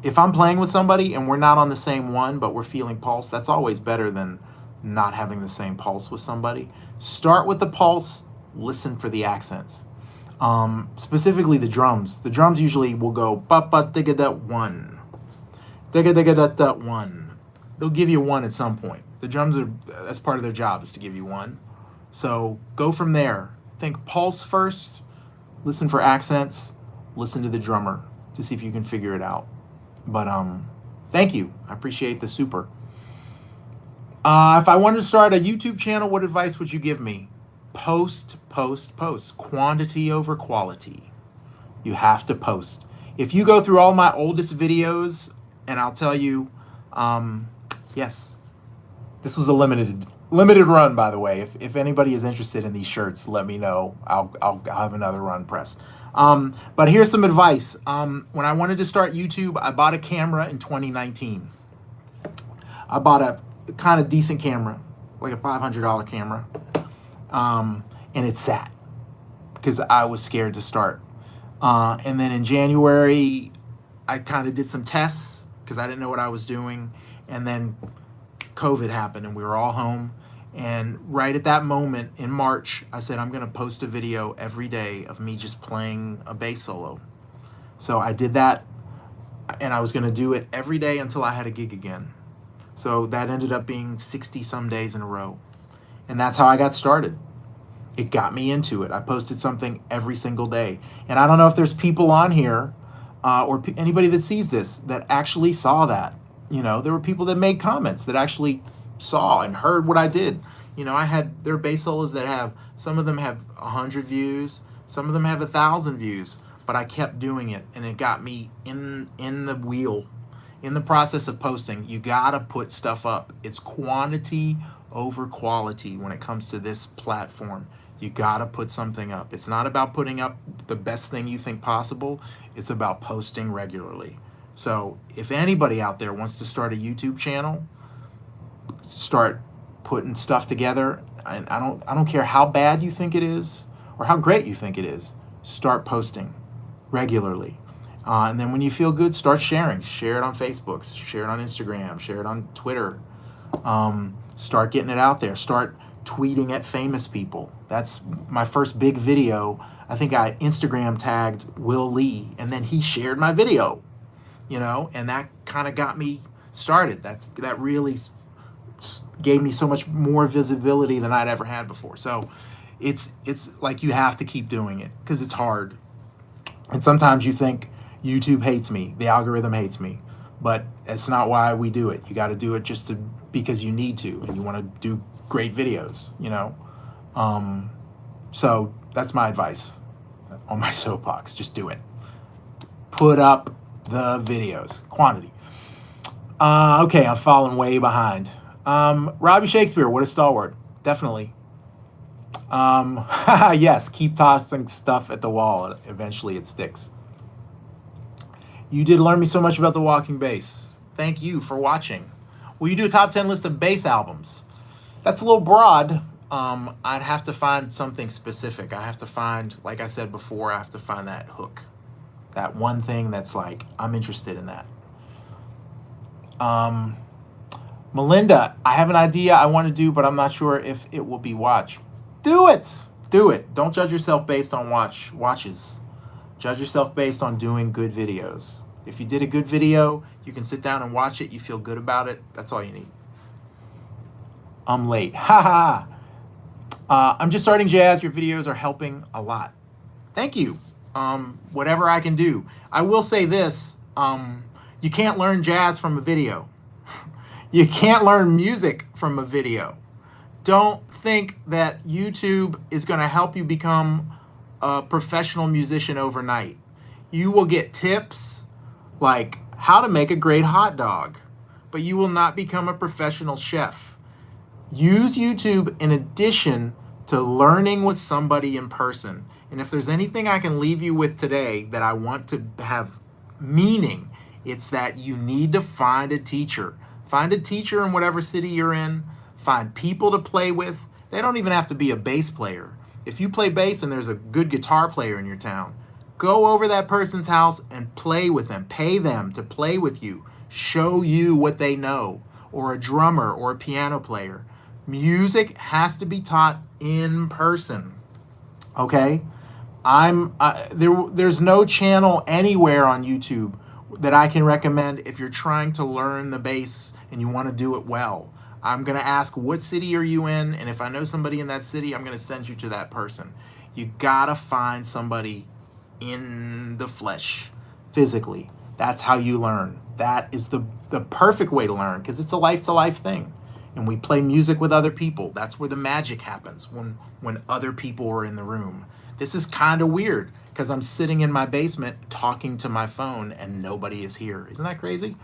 If I'm playing with somebody and we're not on the same one, but we're feeling pulse, that's always better than not having the same pulse with somebody. Start with the pulse, listen for the accents. Specifically the drums. The drums usually will go ba-ba-digga-da-one, digga-digga-da-da-one. They'll give you one at some point. The drums that's part of their job, is to give you one. So go from there. Think pulse first, listen for accents, listen to the drummer to see if you can figure it out. But thank you. I appreciate the super. If I wanted to start a YouTube channel, what advice would you give me? Post, post, post. Quantity over quality. You have to post. If you go through all my oldest videos, and I'll tell you, yes, this was a limited run, by the way. If anybody is interested in these shirts, let me know. I'll have another run press. But here's some advice. When I wanted to start YouTube, I bought a camera in 2019. I bought a kind of decent camera, like a $500 camera. And it sat because I was scared to start. And then in January, I kind of did some tests because I didn't know what I was doing. And then COVID happened and we were all home. And right at that moment in March, I said, I'm going to post a video every day of me just playing a bass solo. So I did that, and I was going to do it every day until I had a gig again. So that ended up being 60 some days in a row. And that's how I got started. It got me into it. I posted something every single day. And I don't know if there's people on here or anybody that sees this that actually saw that. You know, there were people that made comments that actually saw and heard what I did. You know, there are bass solos that have, some of them have 100 views, some of them have 1,000 views, but I kept doing it, and it got me in the wheel. In the process of posting, you gotta put stuff up. It's quantity over quality when it comes to this platform. You gotta put something up. It's not about putting up the best thing you think possible. It's about posting regularly. So if anybody out there wants to start a YouTube channel, start putting stuff together. I don't care how bad you think it is or how great you think it is. Start posting regularly. And then when you feel good, start sharing. Share it on Facebook, share it on Instagram, share it on Twitter. Start getting it out there. Start tweeting at famous people. That's my first big video. I think I Instagram tagged Will Lee, and then he shared my video, you know, and that kind of got me started. That really gave me so much more visibility than I'd ever had before. So it's like you have to keep doing it because it's hard. And sometimes you think YouTube hates me, the algorithm hates me, but that's not why we do it. You got to do it just because you need to, and you want to do great videos, you know? So that's my advice on my soapbox. Just do it. Put up the videos, quantity. Okay, I'm falling way behind. Robbie Shakespeare, what a stalwart. Definitely. Yes, keep tossing stuff at the wall. Eventually it sticks. You did learn me so much about the walking bass. Thank you for watching. Will you do a top 10 list of bass albums? That's a little broad. I'd have to find something specific. I have to find, like I said before, I have to find that hook. That one thing that's like, I'm interested in that. Melinda, I have an idea I want to do, but I'm not sure if it will be watched. Do it. Do it. Don't judge yourself based on watches. Judge yourself based on doing good videos. If you did a good video, you can sit down and watch it. You feel good about it. That's all you need. I'm late. Ha ha. I'm just starting jazz. Your videos are helping a lot. Thank you. Whatever I can do. I will say this. You can't learn jazz from a video. You can't learn music from a video. Don't think that YouTube is going to help you become a professional musician overnight. You will get tips like how to make a great hot dog, but you will not become a professional chef. Use YouTube in addition to learning with somebody in person. And if there's anything I can leave you with today that I want to have meaning, it's that you need to find a teacher. Find a teacher in whatever city you're in. Find people to play with. They don't even have to be a bass player. If you play bass and there's a good guitar player in your town, go over that person's house and play with them. Pay them to play with you. Show you what they know. Or a drummer or a piano player. Music has to be taught in person. Okay? There's no channel anywhere on YouTube that I can recommend if you're trying to learn the bass and you want to do it well. I'm going to ask, what city are you in? And if I know somebody in that city, I'm going to send you to that person. You got to find somebody in the flesh, physically. That's how you learn. That is the perfect way to learn because it's a life-to-life thing. and we play music with other people. That's where the magic happens, when other people are in the room. This is kind of weird because I'm sitting in my basement talking to my phone and nobody is here. Isn't that crazy?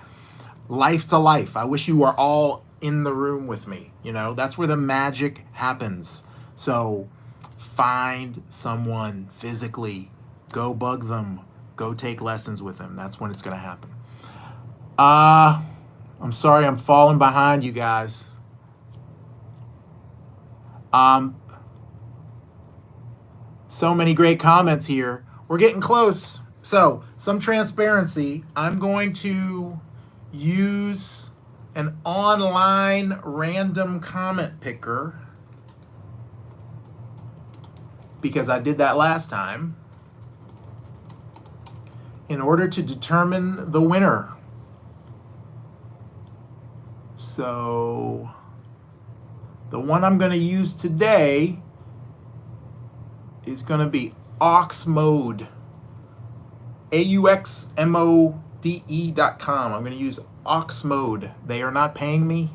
Life to life. I wish you were all in the room with me. You know, that's where the magic happens. So find someone physically, go bug them, go take lessons with them. That's when it's going to happen. I'm sorry, I'm falling behind you guys. So many great comments here. We're getting close. So, some transparency. I'm going to use an online random comment picker because I did that last time in order to determine the winner. So, the one I'm going to use today is going to be Auxmode, AUXMODE.com. I'm going to use Auxmode. They are not paying me.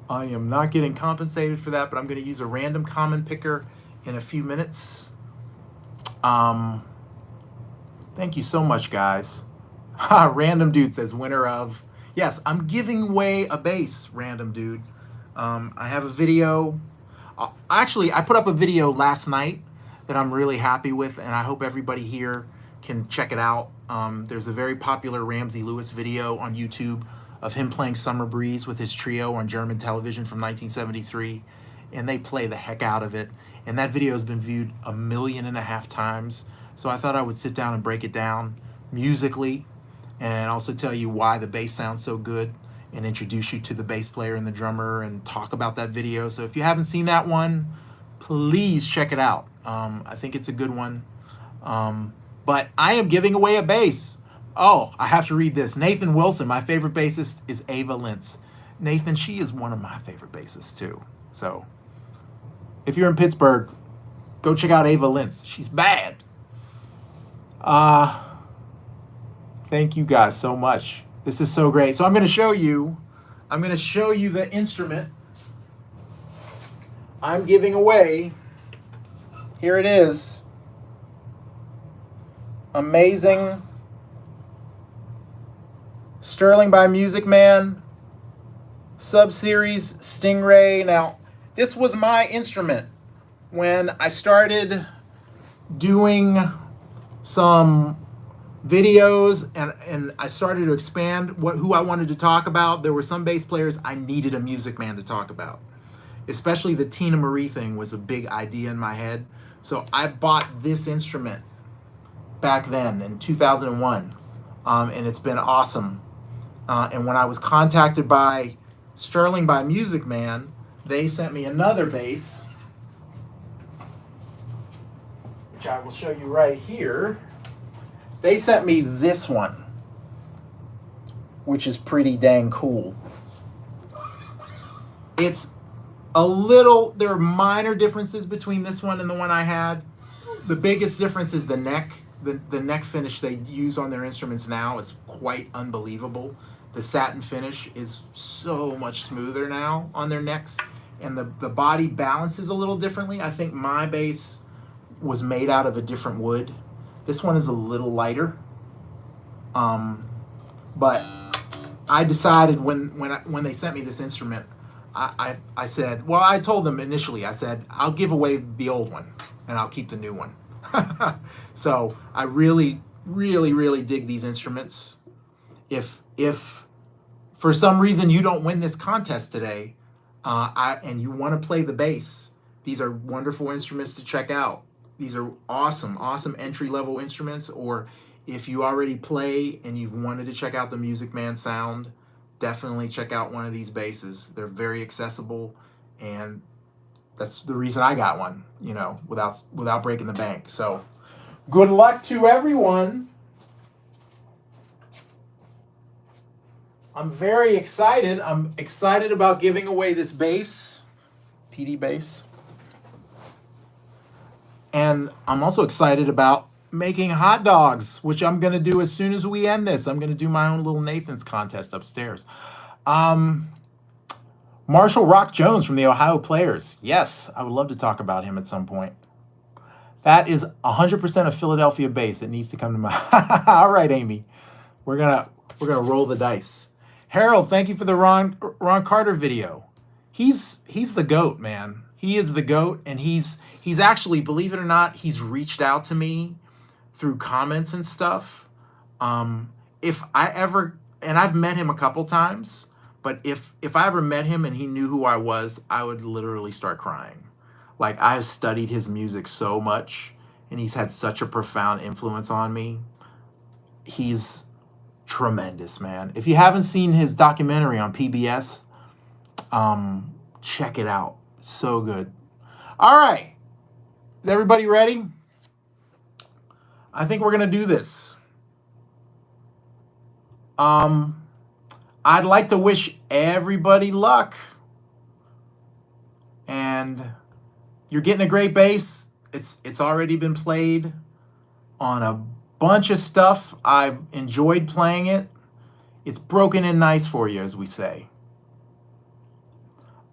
I am not getting compensated for that, but I'm going to use a random comment picker in a few minutes. Thank you so much, guys. Random Dude says winner of. Yes, I'm giving away a bass, Random Dude. I have a video. Actually, I put up a video last night that I'm really happy with, and I hope everybody here can check it out. There's a very popular Ramsey Lewis video on YouTube of him playing Summer Breeze with his trio on German television from 1973, and they play the heck out of it. And that video has been viewed 1.5 million times. So I thought I would sit down and break it down musically and also tell you why the bass sounds so good and introduce you to the bass player and the drummer and talk about that video. So if you haven't seen that one, please check it out. I think it's a good one. But I am giving away a bass. Oh, I have to read this. Nathan Wilson, my favorite bassist is Ava Lentz. Nathan, she is one of my favorite bassists too. So if you're in Pittsburgh, go check out Ava Lentz. She's bad. Thank you guys so much. This is so great. So I'm going to show you the instrument I'm giving away. Here it is. Amazing Sterling by Music Man Sub-Series Stingray. Now, this was my instrument when I started doing some videos and I started to expand who I wanted to talk about. There were some bass players I needed a Music Man to talk about. Especially the Tina Marie thing was a big idea in my head. So I bought this instrument back then in 2001, and it's been awesome. And when I was contacted by Sterling by Music Man, they sent me another bass, which I will show you right here. They sent me this one, which is pretty dang cool. It's there are minor differences between this one and the one I had. The biggest difference is the neck. The neck finish they use on their instruments now is quite unbelievable. The satin finish is so much smoother now on their necks, and the body balances a little differently. I think my bass was made out of a different wood. This one is a little lighter. But I decided when they sent me this instrument, I said, well, I told them initially, I said, I'll give away the old one and I'll keep the new one. So I really, really, really dig these instruments. If for some reason you don't win this contest today, and you want to play the bass, these are wonderful instruments to check out. These are awesome entry-level instruments. Or if you already play and you've wanted to check out the Music Man sound, definitely check out one of these basses. They're very accessible, and that's the reason I got one, without breaking the bank. So good luck to everyone. I'm very excited. I'm excited about giving away this bass, PD bass. And I'm also excited about making hot dogs, which I'm going to do as soon as we end this. I'm going to do my own little Nathan's contest upstairs. Marshall Rock Jones from the Ohio Players. Yes, I would love to talk about him at some point. That is 100% a Philadelphia bass. It needs to come to my. All right, Amy, we're gonna roll the dice. Harold, thank you for the Ron Carter video. He's the GOAT, man. He is the GOAT, and he's actually, believe it or not, he's reached out to me through comments and stuff. If I ever, and I've met him a couple times, but if I ever met him and he knew who I was, I would literally start crying. Like, I have studied his music so much, and he's had such a profound influence on me. He's tremendous, man. If you haven't seen his documentary on PBS, check it out. So good. All right. Is everybody ready? I think we're going to do this. I'd like to wish everybody luck. And you're getting a great bass. It's already been played on a bunch of stuff. I've enjoyed playing it. It's broken in nice for you, as we say.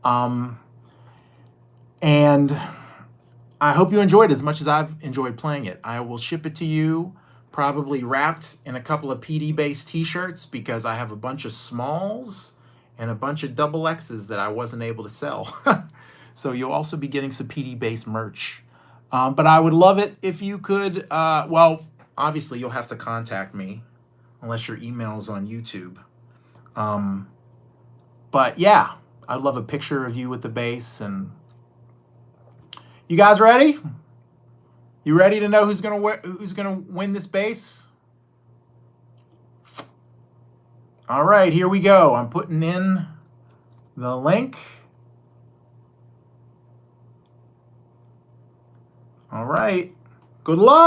And I hope you enjoyed it as much as I've enjoyed playing it. I will ship it to you, probably wrapped in a couple of pdbass t-shirts, because I have a bunch of smalls and a bunch of double X's that I wasn't able to sell. So you'll also be getting some pdbass merch. But I would love it if you could, well, obviously you'll have to contact me unless your email is on YouTube. But yeah, I'd love a picture of you with the bass. And you guys ready? You ready to know who's gonna win this bass? All right, here we go. I'm putting in the link. All right. Good luck.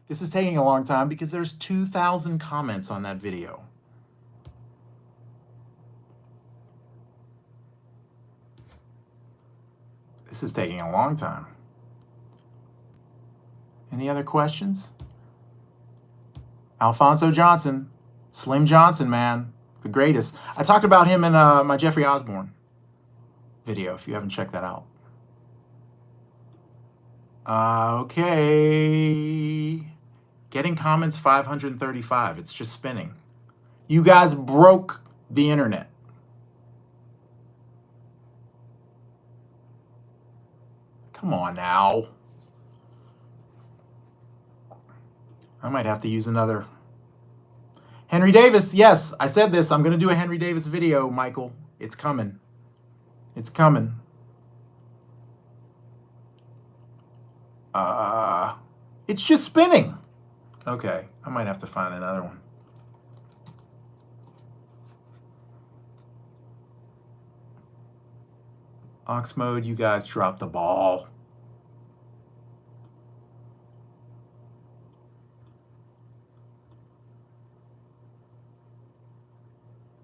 This is taking a long time because there's 2,000 comments on that video. This is taking a long time. Any other questions? Alfonso Johnson, Slim Johnson, man, the greatest. I talked about him in my Jeffrey Osborne video, if you haven't checked that out. Okay. Getting comments 535. It's just spinning. You guys broke the internet. Come on now. I might have to use another. Henry Davis. Yes, I said this. I'm going to do a Henry Davis video, Michael. It's coming. It's coming. It's just spinning. Okay, I might have to find another one. Aux mode, you guys dropped the ball.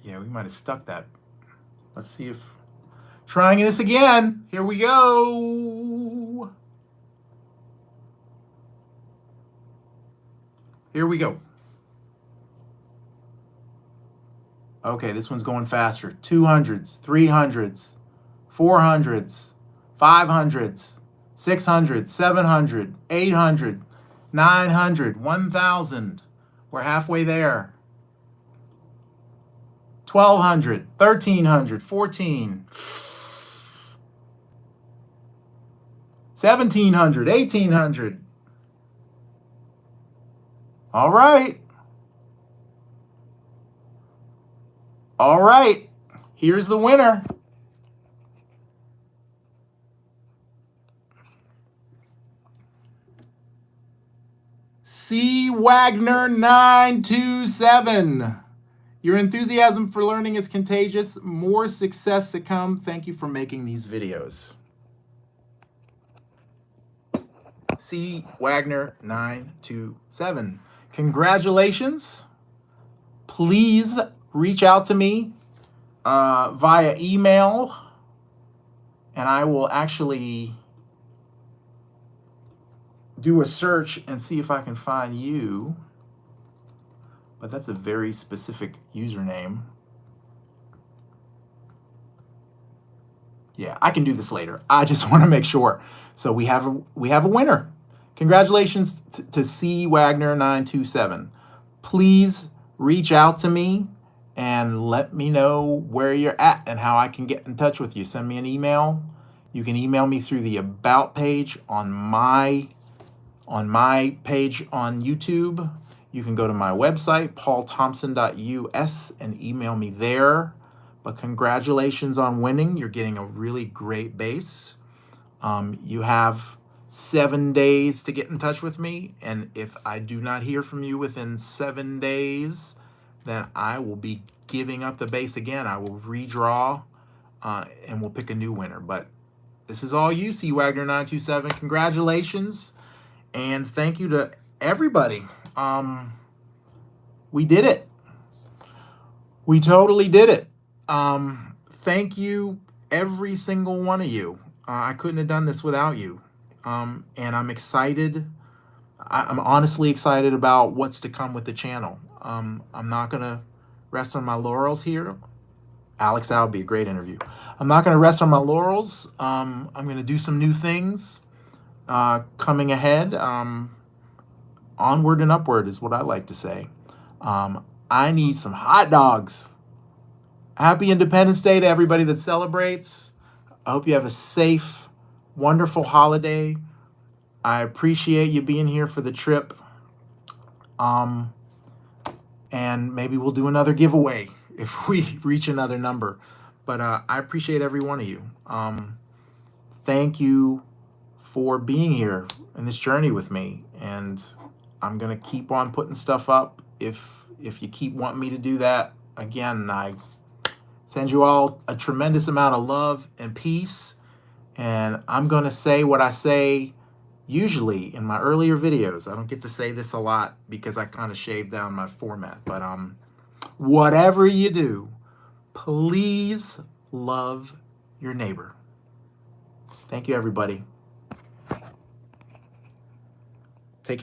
Yeah, we might have stuck that. Let's see if... Trying this again. Here we go. Here we go. Okay, this one's going faster. 200s, 300s, 400s, 500s, 600, 700, 800, 900, 1,000. We're halfway there. 1,200, 1,300, 14, 1,700, 1,800. All right. All right. Here's the winner. C. Wagner 927. Your enthusiasm for learning is contagious. More success to come. Thank you for making these videos. C. Wagner 927. Congratulations. Please reach out to me via email, and I will actually do a search and see if I can find you. But that's a very specific username. Yeah, I can do this later. I just want to make sure. So we have a winner. Congratulations to C Wagner 927. Please reach out to me and let me know where you're at and how I can get in touch with you. Send me an email. You can email me through the about page on my page on YouTube. You can go to my website, paulthompson.us, and email me there. But congratulations on winning. You're getting a really great bass. You have 7 days to get in touch with me. And if I do not hear from you within 7 days, then I will be giving up the bass again. I will redraw and we'll pick a new winner. But this is all you, C Wagner 927. Congratulations. And thank you to everybody. We did it. We totally did it. Thank you, every single one of you. I couldn't have done this without you. And I'm excited. I'm honestly excited about what's to come with the channel. I'm not going to rest on my laurels here. Alex, that would be a great interview. I'm not going to rest on my laurels. I'm going to do some new things coming ahead. Onward and upward is what I like to say. I need some hot dogs. Happy Independence Day to everybody that celebrates. I hope you have a safe, wonderful holiday. I appreciate you being here for the trip. And maybe we'll do another giveaway if we reach another number. But I appreciate every one of you. Thank you for being here in this journey with me. And I'm going to keep on putting stuff up. If you keep wanting me to do that, again, I send you all a tremendous amount of love and peace. And I'm going to say what I say usually in my earlier videos. I don't get to say this a lot because I kind of shaved down my format. But whatever you do, please love your neighbor. Thank you, everybody.